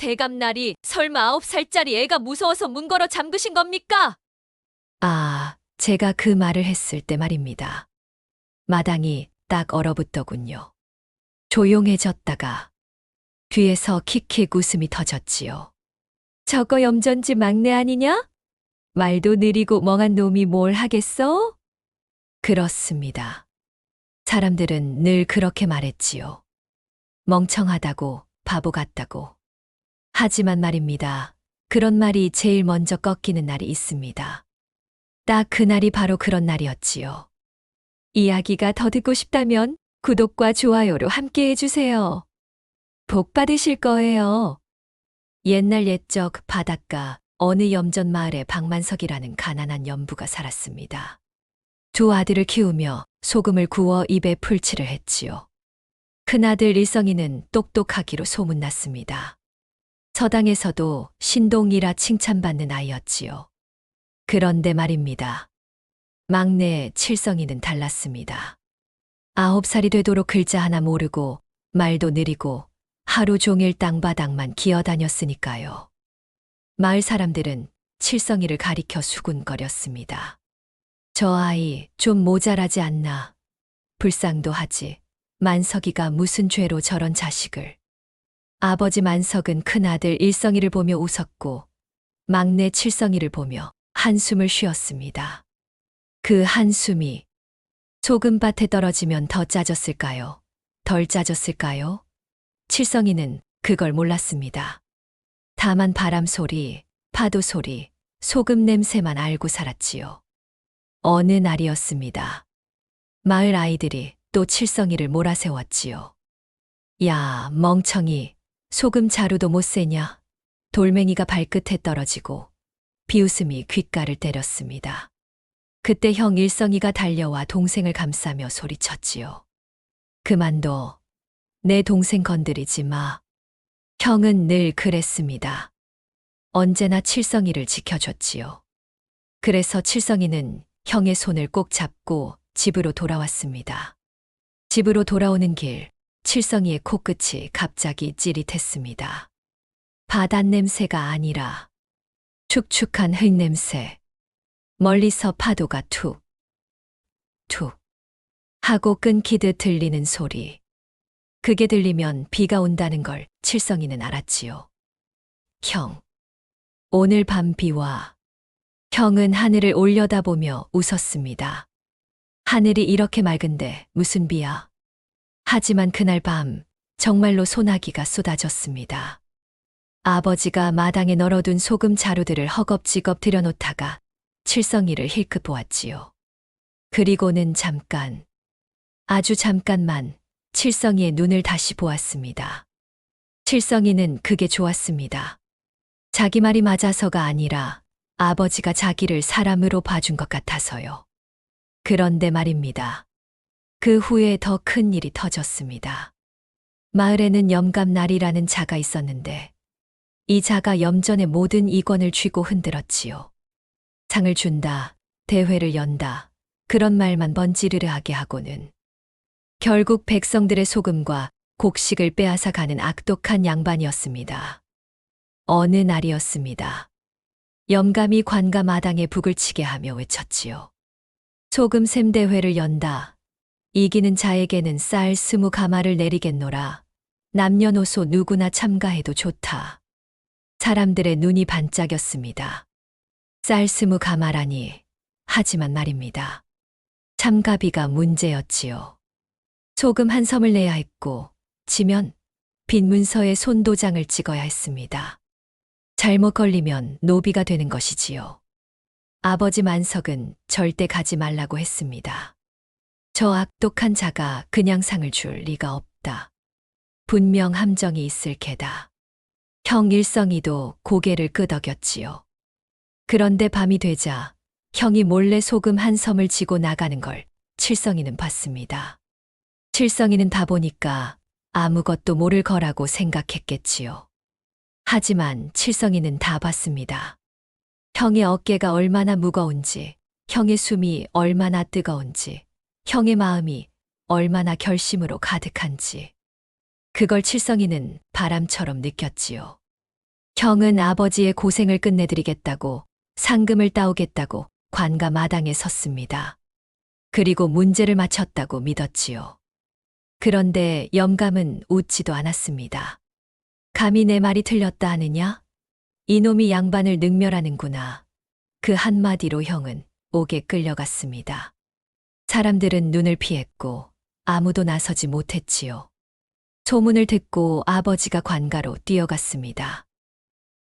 대감날이 설마 9살짜리 애가 무서워서 문 걸어 잠그신 겁니까? 아, 제가 그 말을 했을 때 말입니다. 마당이 딱 얼어붙더군요. 조용해졌다가 뒤에서 킥킥 웃음이 터졌지요. 저거 염전지 막내 아니냐? 말도 느리고 멍한 놈이 뭘 하겠어? 그렇습니다. 사람들은 늘 그렇게 말했지요. 멍청하다고, 바보 같다고. 하지만 말입니다. 그런 말이 제일 먼저 꺾이는 날이 있습니다. 딱 그날이 바로 그런 날이었지요. 이야기가 더 듣고 싶다면 구독과 좋아요로 함께 해주세요. 복 받으실 거예요. 옛날 옛적 바닷가 어느 염전 마을에 박만석이라는 가난한 염부가 살았습니다. 두 아들을 키우며 소금을 구워 입에 풀칠을 했지요. 큰아들 일성이는 똑똑하기로 소문났습니다. 서당에서도 신동이라 칭찬받는 아이였지요. 그런데 말입니다. 막내 칠성이는 달랐습니다. 9살이 되도록 글자 하나 모르고 말도 느리고 하루 종일 땅바닥만 기어다녔으니까요. 마을 사람들은 칠성이를 가리켜 수군거렸습니다. 저 아이 좀 모자라지 않나. 불쌍도 하지. 만석이가 무슨 죄로 저런 자식을. 아버지 만석은 큰아들 일성이를 보며 웃었고 막내 칠성이를 보며 한숨을 쉬었습니다. 그 한숨이 소금밭에 떨어지면 더 짜졌을까요? 덜 짜졌을까요? 칠성이는 그걸 몰랐습니다. 다만 바람 소리, 파도 소리, 소금 냄새만 알고 살았지요. 어느 날이었습니다. 마을 아이들이 또 칠성이를 몰아세웠지요. 야, 멍청이, 소금 자루도 못 세냐? 돌멩이가 발끝에 떨어지고 비웃음이 귓가를 때렸습니다. 그때 형 일성이가 달려와 동생을 감싸며 소리쳤지요. 그만둬. 내 동생 건드리지 마. 형은 늘 그랬습니다. 언제나 칠성이를 지켜줬지요. 그래서 칠성이는 형의 손을 꼭 잡고 집으로 돌아왔습니다. 집으로 돌아오는 길, 칠성이의 코끝이 갑자기 찌릿했습니다. 바닷냄새가 아니라 축축한 흙냄새. 멀리서 파도가 툭, 툭 하고 끊기듯 들리는 소리. 그게 들리면 비가 온다는 걸 칠성이는 알았지요. 형, 오늘 밤 비와. 형은 하늘을 올려다보며 웃었습니다. 하늘이 이렇게 맑은데 무슨 비야? 하지만 그날 밤 정말로 소나기가 쏟아졌습니다. 아버지가 마당에 널어둔 소금 자루들을 허겁지겁 들여놓다가 칠성이를 힐끗 보았지요. 그리고는 잠깐, 아주 잠깐만 칠성이의 눈을 다시 보았습니다. 칠성이는 그게 좋았습니다. 자기 말이 맞아서가 아니라 아버지가 자기를 사람으로 봐준 것 같아서요. 그런데 말입니다. 그 후에 더 큰 일이 터졌습니다. 마을에는 염감날이라는 자가 있었는데 이 자가 염전의 모든 이권을 쥐고 흔들었지요. 상을 준다, 대회를 연다, 그런 말만 번지르르하게 하고는 결국 백성들의 소금과 곡식을 빼앗아 가는 악독한 양반이었습니다. 어느 날이었습니다. 염감이 관가 마당에 북을 치게 하며 외쳤지요. 소금샘 대회를 연다. 이기는 자에게는 쌀 20가마를 내리겠노라. 남녀노소 누구나 참가해도 좋다. 사람들의 눈이 반짝였습니다. 쌀 20가마라니. 하지만 말입니다. 참가비가 문제였지요. 소금 한 섬을 내야 했고 지면 빈 문서에 손도장을 찍어야 했습니다. 잘못 걸리면 노비가 되는 것이지요. 아버지 만석은 절대 가지 말라고 했습니다. 저 악독한 자가 그냥 상을 줄 리가 없다. 분명 함정이 있을 게다. 형 일성이도 고개를 끄덕였지요. 그런데 밤이 되자 형이 몰래 소금 한 섬을 지고 나가는 걸 칠성이는 봤습니다. 칠성이는 다 보니까 아무것도 모를 거라고 생각했겠지요. 하지만 칠성이는 다 봤습니다. 형의 어깨가 얼마나 무거운지, 형의 숨이 얼마나 뜨거운지, 형의 마음이 얼마나 결심으로 가득한지. 그걸 칠성이는 바람처럼 느꼈지요. 형은 아버지의 고생을 끝내드리겠다고 상금을 따오겠다고 관가 마당에 섰습니다. 그리고 문제를 맞췄다고 믿었지요. 그런데 영감은 웃지도 않았습니다. 감히 내 말이 틀렸다 하느냐? 이놈이 양반을 능멸하는구나. 그 한마디로 형은 옥에 끌려갔습니다. 사람들은 눈을 피했고 아무도 나서지 못했지요. 소문을 듣고 아버지가 관가로 뛰어갔습니다.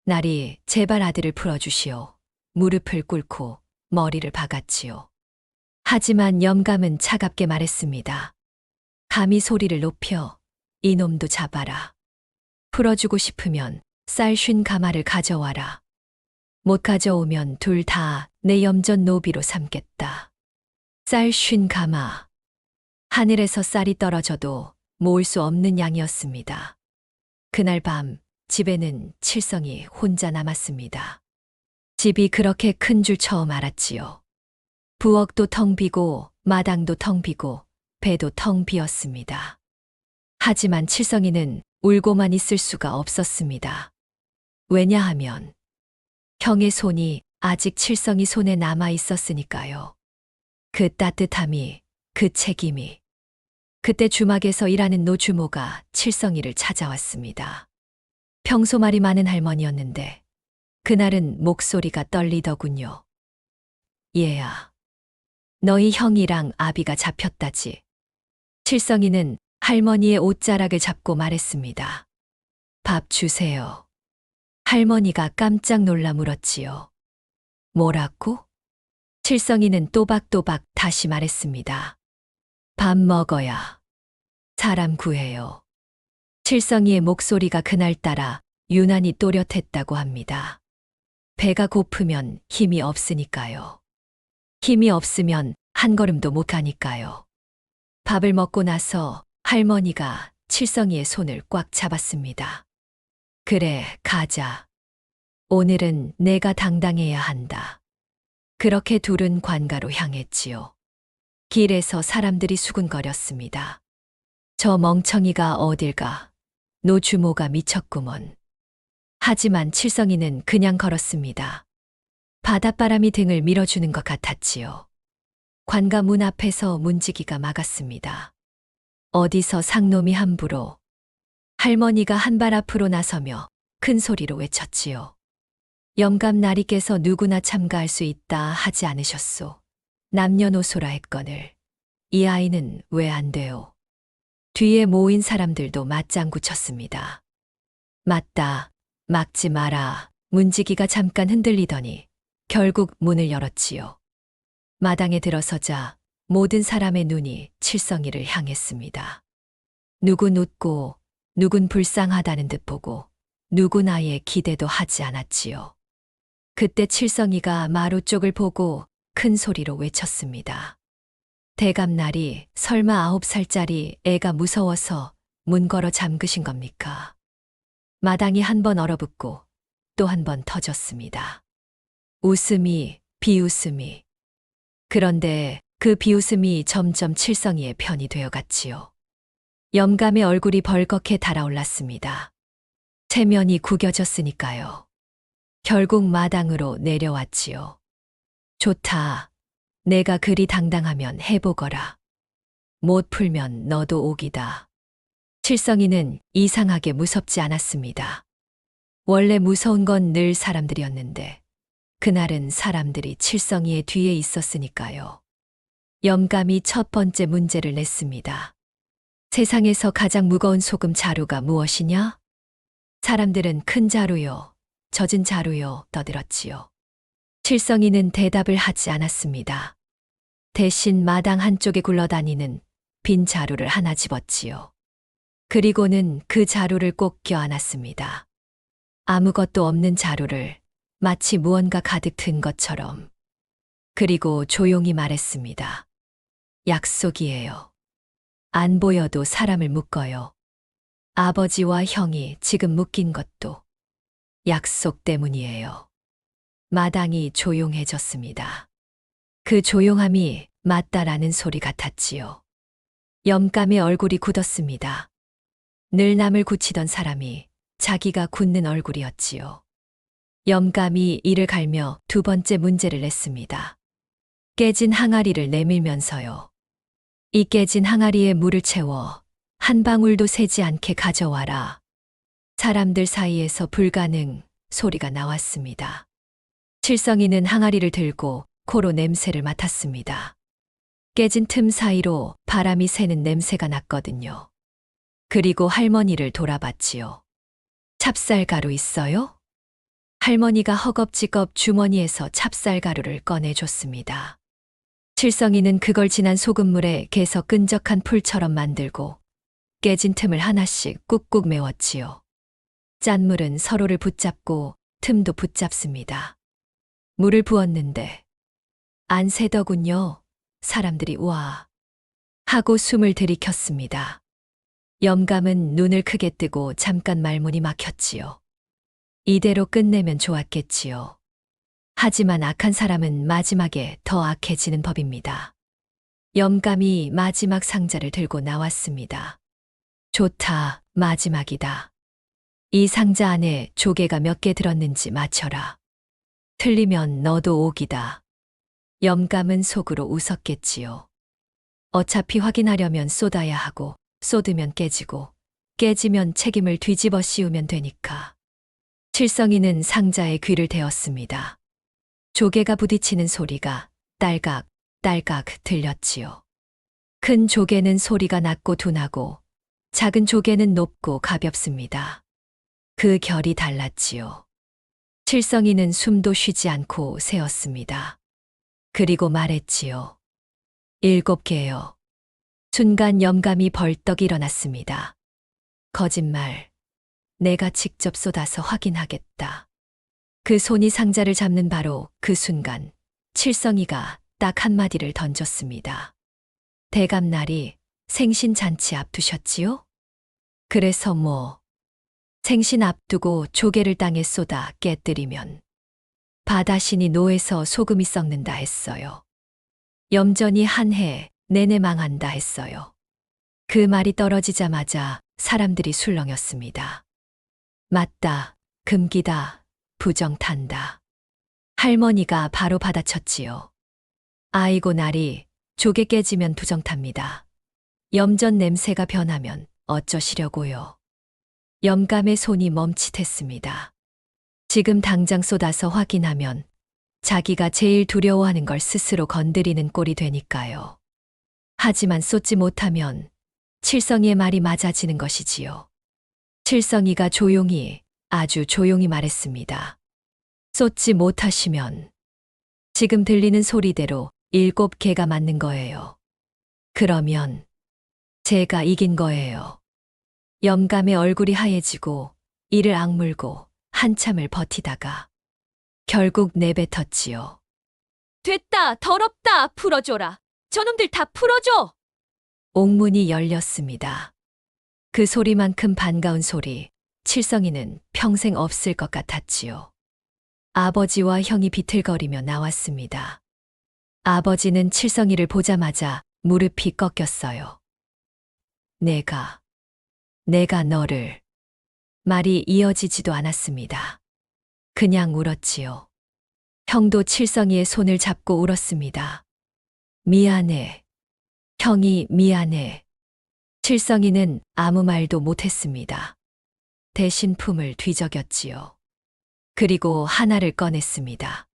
날이 제발 아들을 풀어주시오. 무릎을 꿇고 머리를 박았지요. 하지만 영감은 차갑게 말했습니다. 감히 소리를 높여 이놈도 잡아라. 풀어주고 싶으면 쌀 50가마를 가져와라. 못 가져오면 둘 다 내 염전 노비로 삼겠다. 쌀 50가마. 하늘에서 쌀이 떨어져도 모을 수 없는 양이었습니다. 그날 밤 집에는 칠성이 혼자 남았습니다. 집이 그렇게 큰 줄 처음 알았지요. 부엌도 텅 비고 마당도 텅 비고 배도 텅 비었습니다. 하지만 칠성이는 울고만 있을 수가 없었습니다. 왜냐하면 형의 손이 아직 칠성이 손에 남아 있었으니까요. 그 따뜻함이, 그 책임이. 그때 주막에서 일하는 노주모가 칠성이를 찾아왔습니다. 평소 말이 많은 할머니였는데 그날은 목소리가 떨리더군요. 얘야, 너희 형이랑 아비가 잡혔다지. 칠성이는 할머니의 옷자락을 잡고 말했습니다. 밥 주세요. 할머니가 깜짝 놀라 물었지요. 뭐라고? 칠성이는 또박또박 다시 말했습니다. 밥 먹어야 사람 구해요. 칠성이의 목소리가 그날따라 유난히 또렷했다고 합니다. 배가 고프면 힘이 없으니까요. 힘이 없으면 한 걸음도 못 가니까요. 밥을 먹고 나서 할머니가 칠성이의 손을 꽉 잡았습니다. 그래, 가자. 오늘은 내가 당당해야 한다. 그렇게 둘은 관가로 향했지요. 길에서 사람들이 수군거렸습니다. 저 멍청이가 어딜 가? 노주모가 미쳤구먼. 하지만 칠성이는 그냥 걸었습니다. 바닷바람이 등을 밀어주는 것 같았지요. 관가 문 앞에서 문지기가 막았습니다. 어디서 상놈이 함부로. 할머니가 한 발 앞으로 나서며 큰 소리로 외쳤지요. 영감 나리께서 누구나 참가할 수 있다 하지 않으셨소. 남녀노소라 했거늘. 이 아이는 왜 안 돼요? 뒤에 모인 사람들도 맞장구 쳤습니다. 맞다. 막지 마라. 문지기가 잠깐 흔들리더니 결국 문을 열었지요. 마당에 들어서자 모든 사람의 눈이 칠성이를 향했습니다. 누군 웃고 누군 불쌍하다는 듯 보고 누군 아예 기대도 하지 않았지요. 그때 칠성이가 마루 쪽을 보고 큰 소리로 외쳤습니다. 대감날이 설마 9살짜리 애가 무서워서 문 걸어 잠그신 겁니까? 마당이 한 번 얼어붙고 또 한 번 터졌습니다. 웃음이, 비웃음이. 그런데 그 비웃음이 점점 칠성이의 편이 되어갔지요. 영감의 얼굴이 벌겋게 달아올랐습니다. 체면이 구겨졌으니까요. 결국 마당으로 내려왔지요. 좋다. 내가 그리 당당하면 해보거라. 못 풀면 너도 옥이다. 칠성이는 이상하게 무섭지 않았습니다. 원래 무서운 건 늘 사람들이었는데 그날은 사람들이 칠성이의 뒤에 있었으니까요. 영감이 첫 번째 문제를 냈습니다. 세상에서 가장 무거운 소금 자루가 무엇이냐? 사람들은 큰 자루요, 젖은 자루요 떠들었지요. 칠성이는 대답을 하지 않았습니다. 대신 마당 한쪽에 굴러다니는 빈 자루를 하나 집었지요. 그리고는 그 자루를 꼭 껴안았습니다. 아무것도 없는 자루를 마치 무언가 가득 든 것처럼. 그리고 조용히 말했습니다. 약속이에요. 안 보여도 사람을 묶어요. 아버지와 형이 지금 묶인 것도 약속 때문이에요. 마당이 조용해졌습니다. 그 조용함이 맞다라는 소리 같았지요. 영감의 얼굴이 굳었습니다. 늘 남을 굳히던 사람이 자기가 굳는 얼굴이었지요. 염감이 이를 갈며 두 번째 문제를 냈습니다. 깨진 항아리를 내밀면서요. 이 깨진 항아리에 물을 채워 한 방울도 새지 않게 가져와라. 사람들 사이에서 불가능 소리가 나왔습니다. 칠성이는 항아리를 들고 코로 냄새를 맡았습니다. 깨진 틈 사이로 바람이 새는 냄새가 났거든요. 그리고 할머니를 돌아봤지요. 찹쌀가루 있어요? 할머니가 허겁지겁 주머니에서 찹쌀가루를 꺼내줬습니다. 칠성이는 그걸 진한 소금물에 개서 끈적한 풀처럼 만들고 깨진 틈을 하나씩 꾹꾹 메웠지요. 짠물은 서로를 붙잡고 틈도 붙잡습니다. 물을 부었는데 안 새더군요. 사람들이 우와 하고 숨을 들이켰습니다. 염감은 눈을 크게 뜨고 잠깐 말문이 막혔지요. 이대로 끝내면 좋았겠지요. 하지만 악한 사람은 마지막에 더 악해지는 법입니다. 염감이 마지막 상자를 들고 나왔습니다. 좋다, 마지막이다. 이 상자 안에 조개가 몇 개 들었는지 맞춰라. 틀리면 너도 옥이다. 염감은 속으로 웃었겠지요. 어차피 확인하려면 쏟아야 하고 쏟으면 깨지고 깨지면 책임을 뒤집어 씌우면 되니까. 칠성이는 상자에 귀를 대었습니다. 조개가 부딪히는 소리가 딸각 딸각 들렸지요. 큰 조개는 소리가 낮고 둔하고 작은 조개는 높고 가볍습니다. 그 결이 달랐지요. 칠성이는 숨도 쉬지 않고 세었습니다. 그리고 말했지요. 7개요. 순간 염감이 벌떡 일어났습니다. 거짓말. 내가 직접 쏟아서 확인하겠다. 그 손이 상자를 잡는 바로 그 순간 칠성이가 딱 한마디를 던졌습니다. 대감날이 생신잔치 앞두셨지요? 그래서 뭐 생신 앞두고 조개를 땅에 쏟아 깨뜨리면 바다신이 노에서 소금이 썩는다 했어요. 염전이 한 해 내내 망한다 했어요. 그 말이 떨어지자마자 사람들이 술렁였습니다. 맞다, 금기다, 부정탄다. 할머니가 바로 받아쳤지요. 아이고 날이 조개 깨지면 부정탑니다. 염전 냄새가 변하면 어쩌시려고요. 염감의 손이 멈칫했습니다. 지금 당장 쏟아서 확인하면 자기가 제일 두려워하는 걸 스스로 건드리는 꼴이 되니까요. 하지만 쏟지 못하면 칠성이의 말이 맞아지는 것이지요. 칠성이가 조용히, 아주 조용히 말했습니다. 쏟지 못하시면 지금 들리는 소리대로 7개가 맞는 거예요. 그러면 제가 이긴 거예요. 염감의 얼굴이 하얘지고 이를 악물고 한참을 버티다가 결국 내뱉었지요. 됐다, 더럽다, 풀어줘라. 저놈들 다 풀어줘. 옥문이 열렸습니다. 그 소리만큼 반가운 소리, 칠성이는 평생 없을 것 같았지요. 아버지와 형이 비틀거리며 나왔습니다. 아버지는 칠성이를 보자마자 무릎이 꺾였어요. 내가 너를. 말이 이어지지도 않았습니다. 그냥 울었지요. 형도 칠성이의 손을 잡고 울었습니다. 미안해. 형이 미안해. 칠성이는 아무 말도 못했습니다. 대신 품을 뒤적였지요. 그리고 하나를 꺼냈습니다.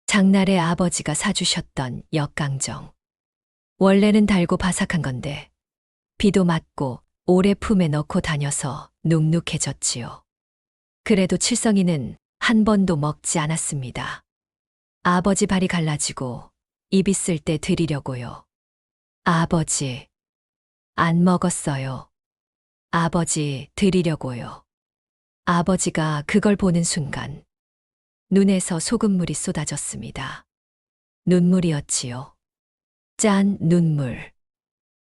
장날에 아버지가 사주셨던 역강정. 원래는 달고 바삭한 건데 비도 맞고 오래 품에 넣고 다녀서 눅눅해졌지요. 그래도 칠성이는 한 번도 먹지 않았습니다. 아버지 발이 갈라지고 입 있을 때 드리려고요. 아버지, 안 먹었어요. 아버지 드리려고요. 아버지가 그걸 보는 순간 눈에서 소금물이 쏟아졌습니다. 눈물이었지요. 짠 눈물.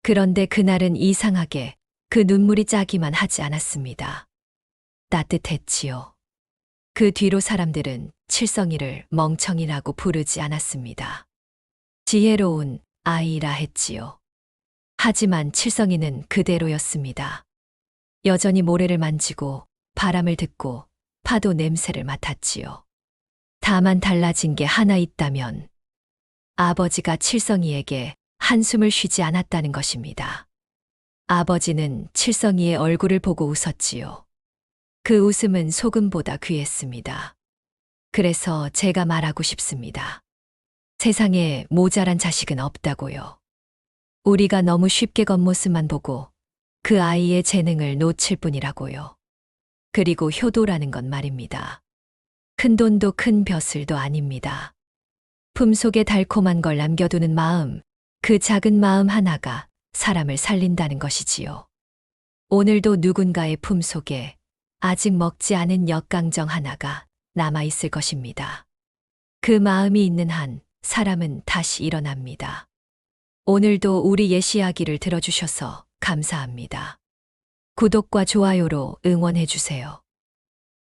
그런데 그날은 이상하게 그 눈물이 짜기만 하지 않았습니다. 따뜻했지요. 그 뒤로 사람들은 칠성이를 멍청이라고 부르지 않았습니다. 지혜로운 아이라 했지요. 하지만 칠성이는 그대로였습니다. 여전히 모래를 만지고 바람을 듣고 파도 냄새를 맡았지요. 다만 달라진 게 하나 있다면 아버지가 칠성이에게 한숨을 쉬지 않았다는 것입니다. 아버지는 칠성이의 얼굴을 보고 웃었지요. 그 웃음은 소금보다 귀했습니다. 그래서 제가 말하고 싶습니다. 세상에 모자란 자식은 없다고요. 우리가 너무 쉽게 겉모습만 보고 그 아이의 재능을 놓칠 뿐이라고요. 그리고 효도라는 건 말입니다. 큰 돈도 큰 벼슬도 아닙니다. 품속에 달콤한 걸 남겨두는 마음, 그 작은 마음 하나가 사람을 살린다는 것이지요. 오늘도 누군가의 품속에 아직 먹지 않은 역강정 하나가 남아있을 것입니다. 그 마음이 있는 한 사람은 다시 일어납니다. 오늘도 우리 예시 이야기를 들어주셔서 감사합니다. 구독과 좋아요로 응원해주세요.